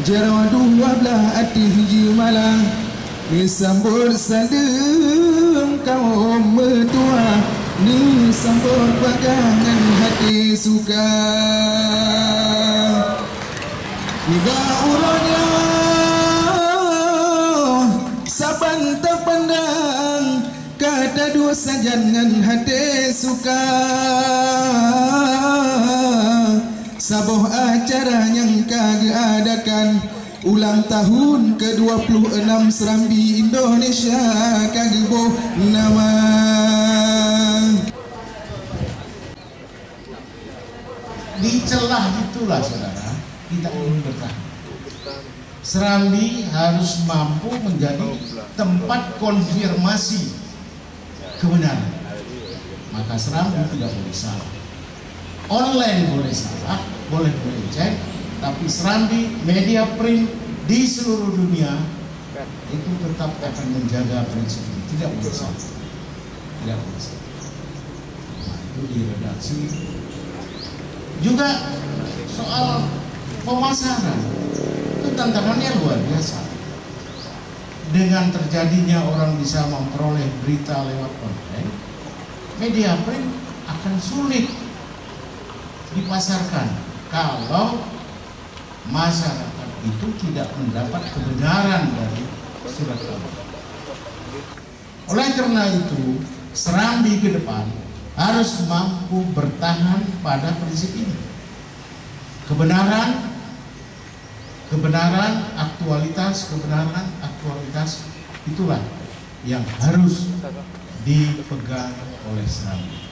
Jero dua belah hati hiji malang disambut sadem kaum mertua, disambut pegangan hati suka. Tiba urangnya saban terpandang kata dosa jangan hati suka. Sabuh acara yang kagadakan ulang tahun ke-26 Serambi Indonesia kageboh nama. Di celah itulah saudara kita ingin bertahan. Serambi harus mampu menjadi tempat konfirmasi kebenaran. Maka Serambi tidak boleh salah. Online boleh salah, boleh melenceng, tapi Serambi media print di seluruh dunia itu tetap akan menjaga prinsip ini. Tidak boleh salah. Tidak boleh salah. Nah, itu di redaksi. Juga soal pemasaran itu tantangannya luar biasa. Dengan terjadinya orang bisa memperoleh berita lewat online, media print akan sulit dipasarkan kalau masyarakat itu tidak mendapat kebenaran dari surat kabar. Oleh karena itu, Serambi ke depan harus mampu bertahan pada prinsip ini. Kebenaran, aktualitas itulah yang harus dipegang oleh Serambi.